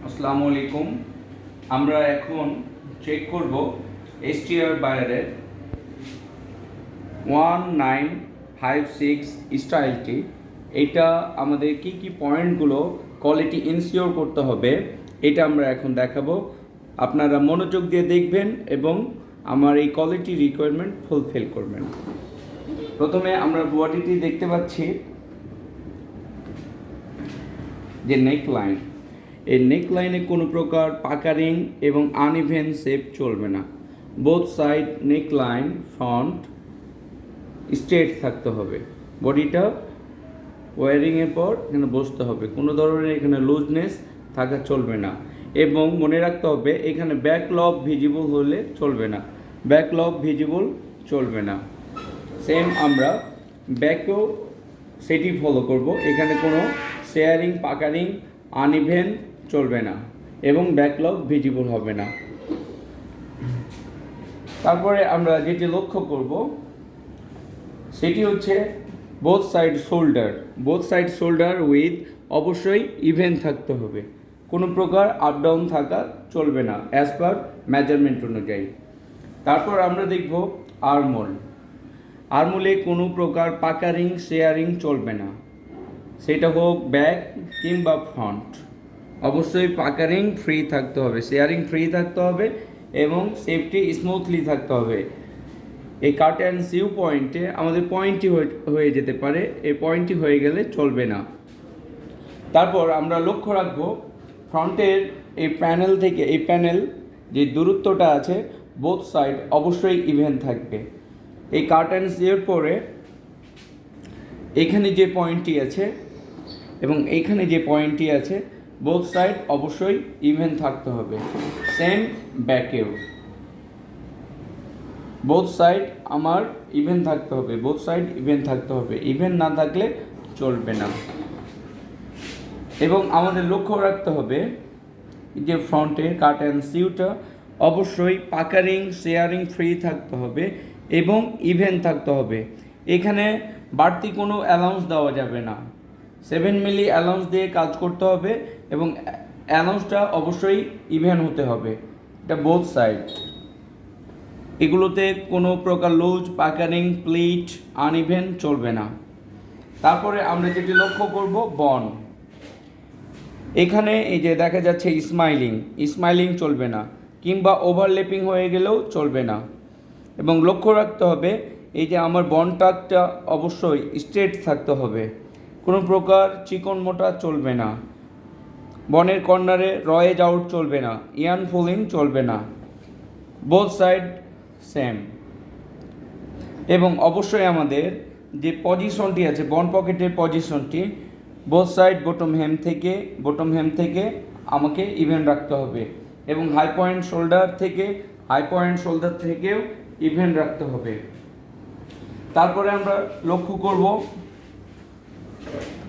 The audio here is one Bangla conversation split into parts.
আসসালামু আলাইকুম। আমরা এখন চেক করব এসটিআর বায়ারের 1956 স্টাইলটি। এটা আমাদের কি কি পয়েন্টগুলো কোয়ালিটি ইনসিওর করতে হবে এটা আমরা এখন দেখাবো। আপনারা মনোযোগ দিয়ে দেখবেন এবং আমার এই কোয়ালিটি রিকোয়ারমেন্ট ফুলফিল করবেন। প্রথমে আমরা বডিটি দেখতে পাচ্ছি যে নেক লাইন। এই নেক লাইনে কোনো প্রকার পাকারিং এবং আনইভেন শেপ চলবে না। বোথ সাইড নেক লাইন ফ্রন্ট স্ট্রেট থাকতে হবে। বডিটা ওয়ারিংয়ের পর এখানে বসতে হবে, কোনো ধরনের এখানে লুজনেস থাকা চলবে না। এবং মনে রাখতে হবে এখানে ব্যাক লব ভিজিবল হলে চলবে না, ব্যাক লব ভিজিবল চলবে না। সেম আমরা ব্যাকেও সেটি ফলো করব। এখানে কোনো শেয়ারিং পাকারিং আনইভেন চলবে না এবং ব্যাকলগ ভিজিবল হবে না। তারপরে আমরা যেটি লক্ষ্য করব সেটি হচ্ছে বোথ সাইড শোল্ডার উইথ অবশ্যই ইভেন থাকতে হবে, কোনো প্রকার আপ ডাউন থাকা চলবে না অ্যাজ পার মেজারমেন্ট অনুযায়ী। তারপর আমরা দেখব আর্মোলে কোনো প্রকার পাকারিং শেয়ারিং চলবে না, সেটা হোক ব্যাক কিংবা ফ্রন্ট। অবশ্যই পাকারিং ফ্রি থাকতে হবে, শেয়ারিং ফ্রি থাকতে হবে এবং সেফটি স্মুথলি থাকতে হবে। এই কাট অ্যান্ড সিউ পয়েন্টে আমাদের পয়েন্টটি হয়ে যেতে পারে, এই পয়েন্টটি হয়ে গেলে চলবে না। তারপর আমরা লক্ষ্য রাখবো ফ্রন্টের এই প্যানেল থেকে এই প্যানেল যে দূরত্বটা আছে বোথ সাইড অবশ্যই ইভেন থাকবে। এই কাট অ্যান্ড সিউর পরে এখানে যে পয়েন্টটি আছে এবং এইখানে যে পয়েন্টটি আছে বোথ সাইড অবশ্যই ইভেন থাকতে হবে। সেম ব্যাকেও বোথ সাইড আমার ইভেন থাকতে হবে, ইভেন না থাকলে চলবে না। এবং আমাদের লক্ষ্য রাখতে হবে যে ফ্রন্টের কাট অ্যান্ড সিউটা অবশ্যই পাকারিং শেয়ারিং ফ্রি থাকতে হবে এবং ইভেন থাকতে হবে। এখানে বাড়তি কোনো অ্যালাউন্স দেওয়া যাবে না, 7 মিলি অ্যালাউন্স দিয়ে কাজ করতে হবে এবং অ্যালাউন্সটা অবশ্যই ইভেন হতে হবে। এটা বোথ সাইড, এগুলোতে কোনো প্রকার লুজ পাকারিং প্লিট আনইভেন চলবে না। তারপরে আমরা যেটি লক্ষ্য করব এখানে এই যে দেখা যাচ্ছে স্মাইলিং চলবে না কিংবা ওভারলেপিং হয়ে গেলেও চলবে না। এবং লক্ষ্য রাখতে হবে এই যে আমার বনটাকটা অবশ্যই স্ট্রেট থাকতে হবে, কোনো প্রকার চিকন মোটা চলবে না। বনের কর্নারে রয়েজ আউট চলবে না, ইয়ান ফোলিং চলবে না। Both side same. এবং অবশ্যই আমাদের যে পজিশনটি আছে বন পকেটের পজিশনটি বোথ সাইড বটম হেম থেকে আমাকে ইভেন রাখতে হবে এবং হাই পয়েন্ট শোল্ডার থেকেও ইভেন রাখতে হবে। তারপরে আমরা লক্ষ্য করব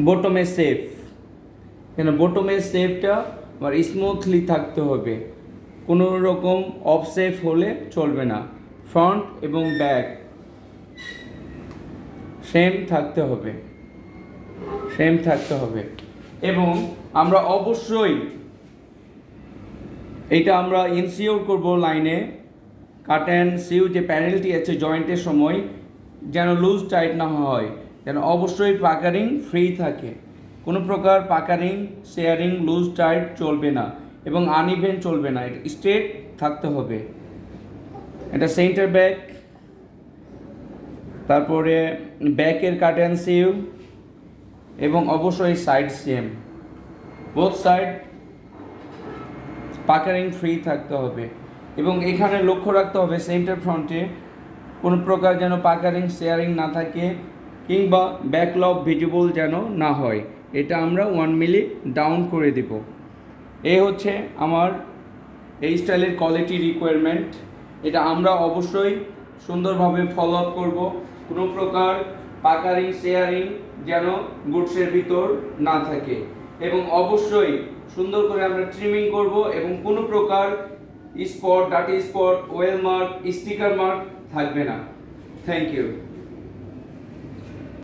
বটমের শেপ। কেন বটমের শেপটা আমার স্মুথলি থাকতে হবে, কোনো রকম অফ শেপ হলে চলবে না। ফ্রন্ট এবং ব্যাক সেম থাকতে হবে। এবং আমরা অবশ্যই এটা আমরা ইনসিওর করব লাইনে কাট অ্যান্ড সিউ যে প্যানেলটি আছে জয়েন্টের সময় যেন লুজ টাইট না হয়, যেন অবশ্যই পাকারিং ফ্রি থাকে, কোনো প্রকার পাকারিং শেয়ারিং লুজ টাইট চলবে না এবং আনইভেন চলবে না, এটা স্ট্রেট থাকতে হবে। এটা সেন্টার ব্যাক, তারপরে ব্যাকের কাট অ্যান্ড সিউ এবং অবশ্যই side same, both side puckering free থাকতে হবে। এবং এখানে লক্ষ্য রাখতে হবে সেন্টার ফ্রন্টে কোনো প্রকার যেন পাকারিং শেয়ারিং না থাকে কিংবা ব্যাকলগ ভিজিবল যেন না হয়, এটা আমরা 1 মিলি ডাউন করে দেব। এই হচ্ছে আমার এই স্টাইলের কোয়ালিটি রিকোয়ারমেন্ট। এটা আমরা অবশ্যই সুন্দরভাবে ফলো আপ করবো, কোনো প্রকার পাকারিং শেয়ারিং যেন গুডসের ভিতর না থাকে এবং অবশ্যই সুন্দর করে আমরা ট্রিমিং করব এবং কোনো প্রকার spot dirty spot oil mark sticker mark থাকবে না। Thank you.